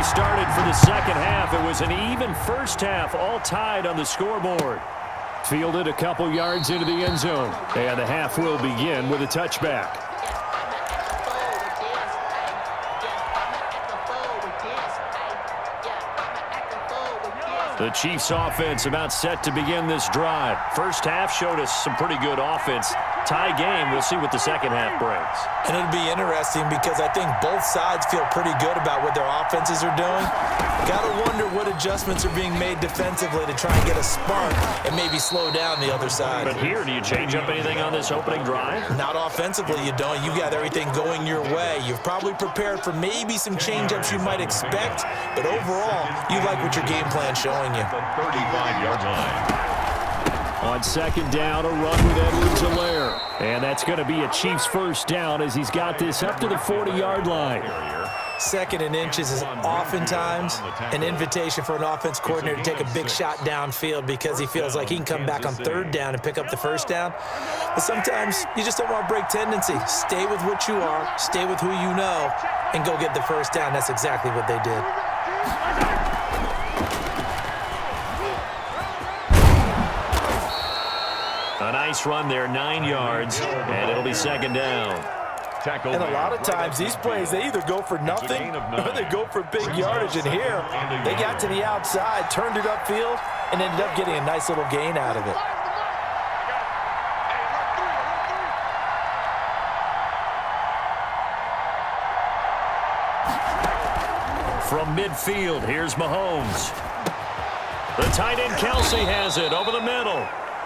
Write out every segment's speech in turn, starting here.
started for the second half. It was an even first half, all tied on the scoreboard. Fielded a couple yards into the end zone. And the half will begin with a touchback. The Chiefs offense about set to begin this drive. First half showed us some pretty good offense. Tie game, we'll see what the second half brings. And it'll be interesting because I think both sides feel pretty good about what their offenses are doing. Got to wonder what adjustments are being made defensively to try and get a spark and maybe slow down the other side. But here, do you change up anything on this opening drive? Not offensively, you don't. You've got everything going your way. You've probably prepared for maybe some change-ups you might expect, but overall, you like what your game plan's showing you. The 35-yard line. On second down, a run with Edwards-Helaire. And that's going to be a Chiefs first down as he's got this up to the 40-yard line. Second and inches is oftentimes an invitation for an offense coordinator to take a big shot downfield because he feels like he can come back on third down and pick up the first down. But sometimes you just don't want to break tendency. Stay with what you are, stay with who you know, and go get the first down. That's exactly what they did. A nice run there, 9 yards, and it'll be second down. And a lot of times these plays, they either go for nothing or they go for big yardage. And here, they got to the outside, turned it upfield, and ended up getting a nice little gain out of it. From midfield, here's Mahomes. The tight end Kelsey has it over the middle.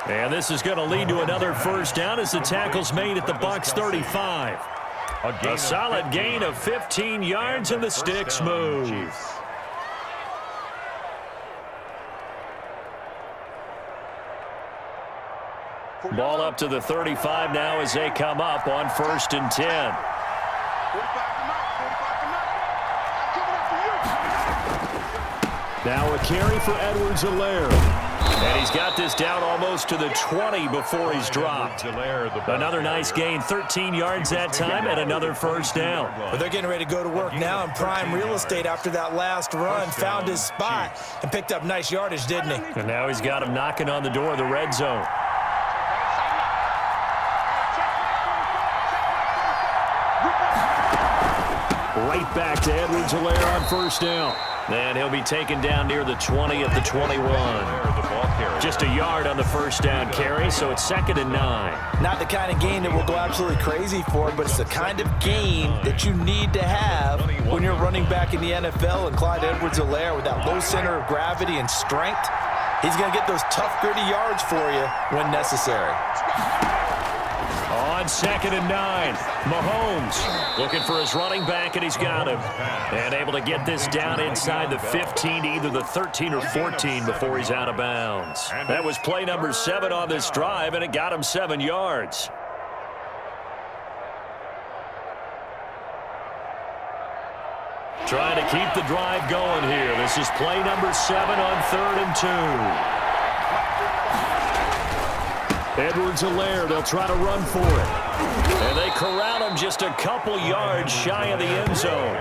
And this is going to lead to another first down as the tackle's made at the Bucs 35. A solid gain of 15 yards and the sticks move. Ball up to the 35 now as they come up on 1st and 10. Now a carry for Edwards-Helaire. And he's got this down almost to the 20 before he's dropped. Another nice gain, 13 yards that time, and another first down. Well, they're getting ready to go to work now in prime real estate after that last run. Found his spot and picked up nice yardage, didn't he? And now he's got him knocking on the door of the red zone. Right back to Edwards-Helaire on first down. And he'll be taken down near the 20 at the 21. Just a yard on the first down carry, so it's 2nd and 9. Not the kind of gain that we'll go absolutely crazy for, but it's the kind of gain that you need to have when you're running back in the NFL. And Clyde Edwards-Helaire, with that low center of gravity and strength, he's going to get those tough, gritty yards for you when necessary. On 2nd and 9, Mahomes looking for his running back, and he's got him. And able to get this down inside the 15, either the 13 or 14 before he's out of bounds. That was play number 7 on this drive, and it got him 7 yards. Trying to keep the drive going here. This is play number 7 on 3rd and 2. Edwards-Helaire, they'll try to run for it. And they corral him just a couple yards shy of the end zone.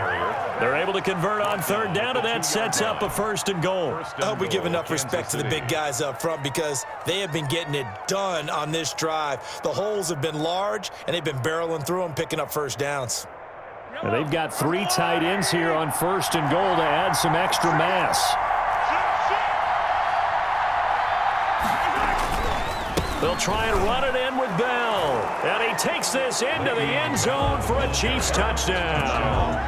They're able to convert on 3rd down, and that sets up a 1st and goal. I hope we give enough respect to the big guys up front because they have been getting it done on this drive. The holes have been large, and they've been barreling through them, picking up first downs. And they've got 3 tight ends here on 1st and goal to add some extra mass. They'll try and run it in with Bell. And he takes this into the end zone for a Chiefs touchdown.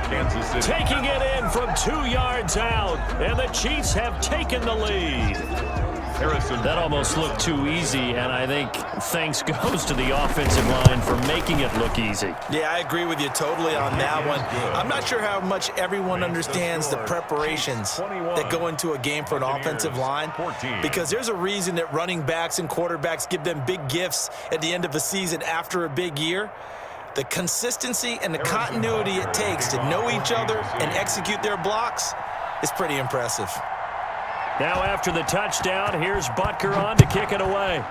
Taking it in from 2 yards out. And the Chiefs have taken the lead. That almost looked too easy, and I think thanks goes to the offensive line for making it look easy. Yeah, I agree with you totally on that one. I'm not sure how much everyone understands the preparations that go into a game for an offensive line, because there's a reason that running backs and quarterbacks give them big gifts at the end of a season after a big year. The consistency and the continuity it takes to know each other and execute their blocks is pretty impressive. Now after the touchdown, here's Butker on to kick it away.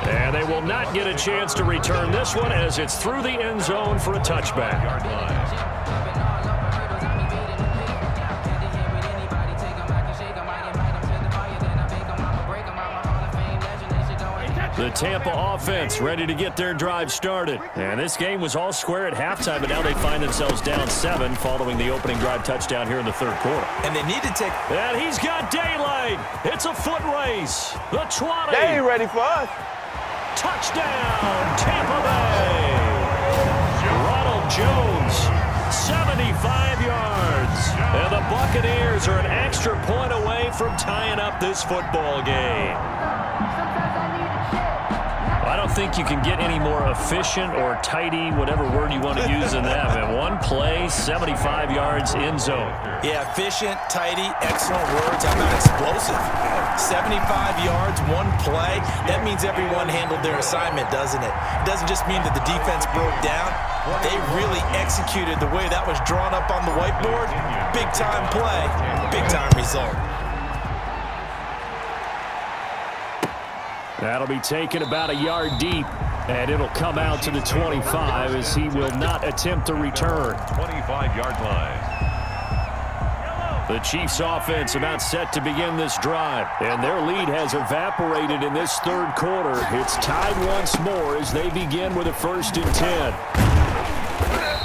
And And they will not get a chance to return this one as it's through the end zone for a touchback. Yard line. The Tampa offense ready to get their drive started. And this game was all square at halftime, but now they find themselves down 7 following the opening drive touchdown here in the third quarter. And they need to take... And he's got daylight. It's a foot race. The 20. They ain't ready for us. Touchdown, Tampa Bay. Ronald Jones, 75 yards. And the Buccaneers are an extra point away from tying up this football game. I don't think you can get any more efficient or tidy, whatever word you want to use in that. And one play, 75 yards in zone. Yeah, efficient, tidy, excellent words. How about explosive? 75 yards, one play. That means everyone handled their assignment, doesn't it? It doesn't just mean that the defense broke down. They really executed the way that was drawn up on the whiteboard. Big-time play, big-time result. That'll be taken about a yard deep, and it'll come out to the 25 as he will not attempt to return. 25-yard line. The Chiefs offense about set to begin this drive, and their lead has evaporated in this third quarter. It's tied once more as they begin with a 1st and 10.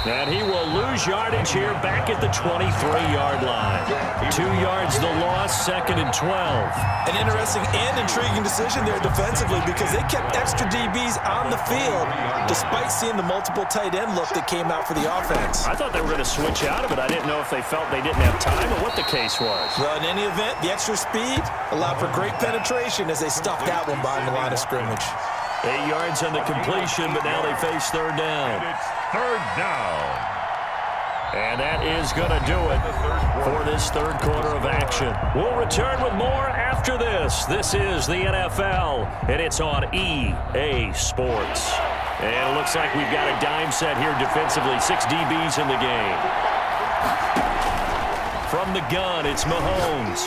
And he will lose yardage here back at the 23-yard line. 2 yards the loss, 2nd and 12. An interesting and intriguing decision there defensively because they kept extra DBs on the field despite seeing the multiple tight end look that came out for the offense. I thought they were going to switch out of it. I didn't know if they felt they didn't have time or what the case was. Well, in any event, the extra speed allowed for great penetration as they stuffed that one behind the line of scrimmage. 8 yards on the completion, but now they face third down. And it's third down. And that is going to do it for this third quarter of action. We'll return with more after this. This is the NFL, and it's on EA Sports. And it looks like we've got a dime set here defensively. 6 DBs in the game. From the gun, it's Mahomes.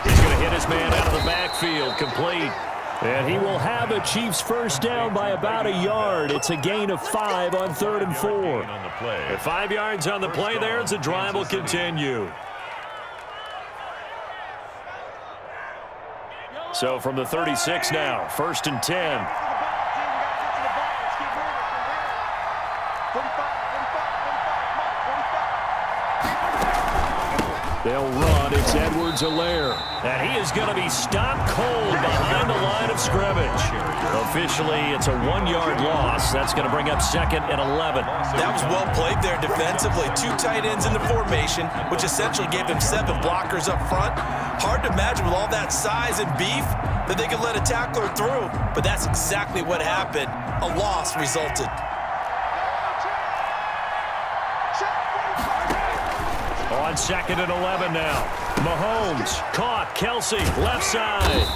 He's going to hit his man out of the backfield, complete. And he will have a Chiefs first down by about a yard. It's a gain of 5 on 3rd and 4. At 5 yards on the play there, the drive will continue. So from the 36 now, 1st and 10. They'll run. It's Edwards-Helaire. And he is going to be stopped cold behind the line of scrimmage. Officially, it's a 1-yard loss. That's going to bring up 2nd and 11. That was well played there defensively. 2 tight ends in the formation, which essentially gave him 7 blockers up front. Hard to imagine with all that size and beef that they could let a tackler through. But that's exactly what happened. A loss resulted. On 2nd and 11 now. Mahomes caught. Kelsey, left side.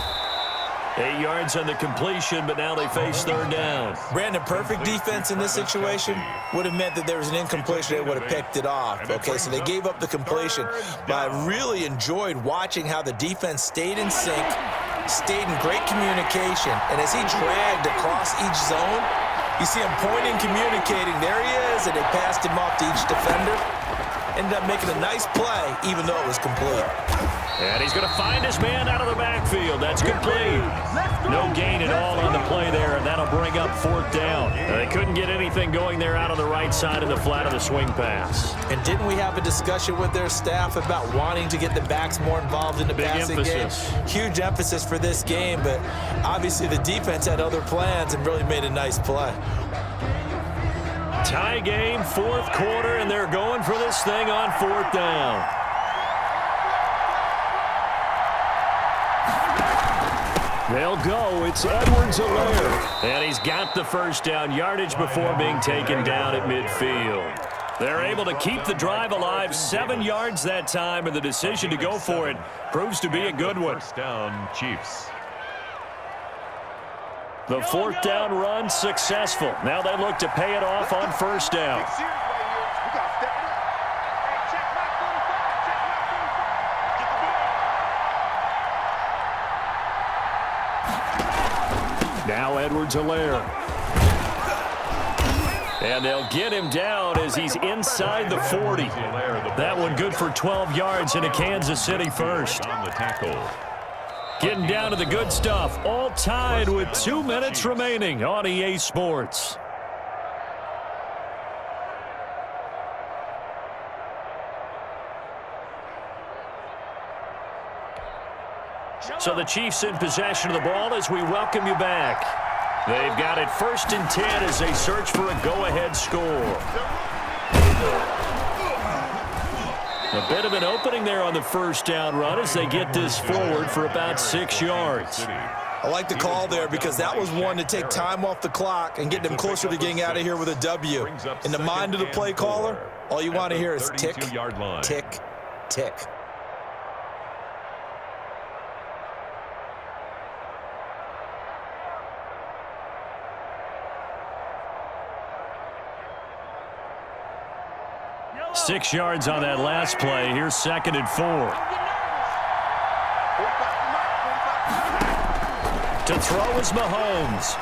8 yards on the completion, but now they face third down. Brandon, perfect defense in this situation would have meant that there was an incompletion. They would have picked it off. Okay, so they gave up the completion. But I really enjoyed watching how the defense stayed in sync, stayed in great communication. And as he dragged across each zone, you see him pointing, communicating. There he is, and they passed him off to each defender. Ended up making a nice play, even though it was complete. And he's going to find his man out of the backfield. That's complete. No gain at all on the play there, and that'll bring up 4th down. They couldn't get anything going there out on the right side of the flat of the swing pass. And didn't we have a discussion with their staff about wanting to get the backs more involved in the passing game? Huge emphasis for this game, but obviously the defense had other plans and really made a nice play. Tie game, 4th quarter, and they're going for this thing on 4th down. They'll go. It's Edwards-Helaire. And he's got the first down yardage before being taken down at midfield. They're able to keep the drive alive, 7 yards that time, and the decision to go for it proves to be a good one. First down, Chiefs. The 4th down run successful. Now they look to pay it off on 1st down. Now Edwards-Helaire. And they'll get him down as he's inside the 40. That one good for 12 yards and a Kansas City first. On the tackle. Getting down to the good stuff. All tied with 2 minutes remaining on EA Sports. So the Chiefs in possession of the ball as we welcome you back. They've got it 1st and 10 as they search for a go-ahead score. A bit of an opening there on the first down run as they get this forward for about 6 yards. I like the call there because that was one to take time off the clock and get them closer to getting out of here with a W. In the mind of the play caller, all you want to hear is tick, tick, tick. Six yards on that last play. Here's 2nd and 4. To throw is Mahomes.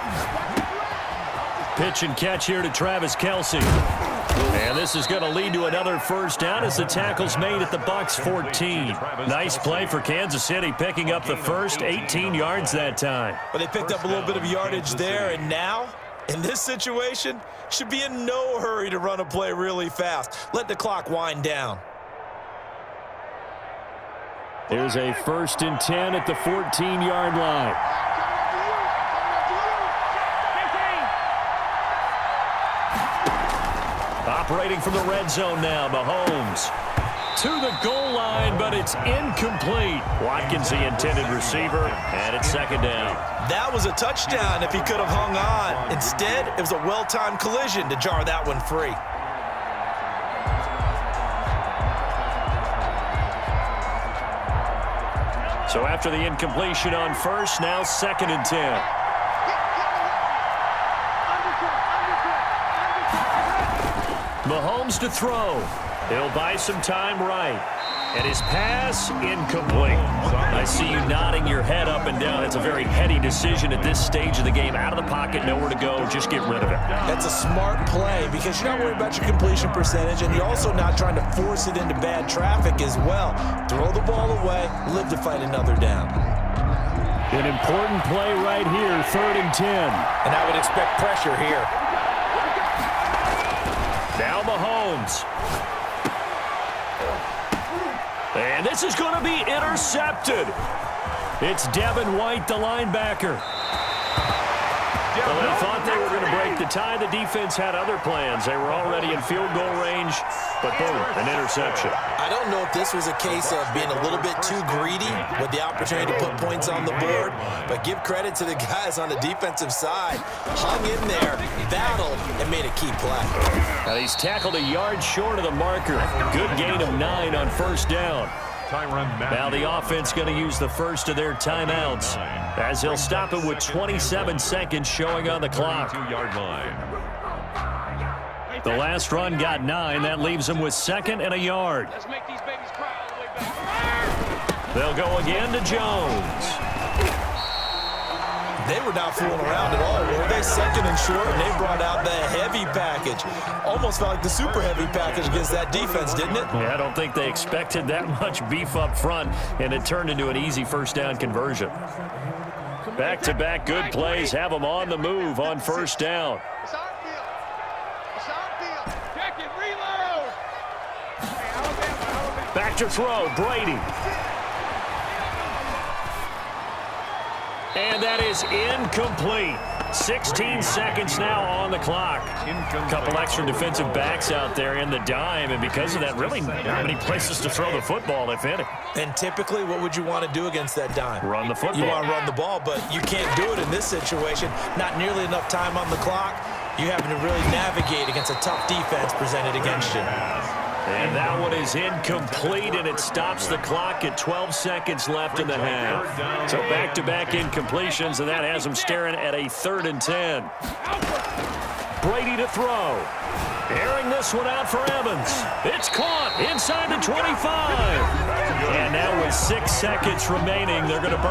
Pitch and catch here to Travis Kelce. And this is going to lead to another first down as the tackle's made at the Bucs 14. Nice play for Kansas City, picking up the first 18 yards that time. But they picked up a little bit of yardage there, and now, in this situation, should be in no hurry to run a play really fast. Let the clock wind down. There's a 1st and 10 at the 14-yard line. Operating from the red zone now, Mahomes. To the goal line, but it's incomplete. Watkins, the intended receiver, and it's 2nd down. That was a touchdown if he could have hung on. Instead, it was a well-timed collision to jar that one free. So after the incompletion on first, now 2nd and 10. Mahomes to throw. He'll buy some time right. And his pass, incomplete. I see you nodding your head up and down. It's a very heady decision at this stage of the game. Out of the pocket, nowhere to go. Just get rid of it. That's a smart play because you're not worried about your completion percentage, and you're also not trying to force it into bad traffic as well. Throw the ball away, live to fight another down. An important play right here, 3rd and 10. And I would expect pressure here. Now Mahomes. And this is going to be intercepted. It's Devin White, the linebacker. Well, they thought they were going to break the tie. The defense had other plans. They were already in field goal range, but boom, an interception. I don't know if this was a case of being a little bit too greedy with the opportunity to put points on the board, but give credit to the guys on the defensive side. Hung in there, battled, and made a key play. Now he's tackled a yard short of the marker. Good gain of 9 on 1st down. Now the offense going to use the first of their timeouts as he'll stop it with 27 seconds showing on the clock. The last run got 9. That leaves them with 2nd and a yard. They'll go again to Jones. They were not fooling around at all, were they? 2nd and short, and they brought out the heavy package. Almost felt like the super heavy package against that defense, didn't it? Yeah, I don't think they expected that much beef up front, and it turned into an easy 1st down conversion. Back-to-back good plays have them on the move on 1st down. Back to throw, Brady. And that is incomplete. 16 seconds now on the clock. A couple extra defensive backs out there in the dime, and because of that, really not many places to throw the football, if any. And typically, what would you want to do against that dime? Run the football. You want to run the ball, but you can't do it in this situation. Not nearly enough time on the clock. You having to really navigate against a tough defense presented against you. And that one is incomplete, and it stops the clock at 12 seconds left in the half. So back-to-back incompletions, and that has them staring at a 3rd and 10. Brady to throw. Airing this one out for Evans. It's caught inside the 25. And now with 6 seconds remaining, they're going to burn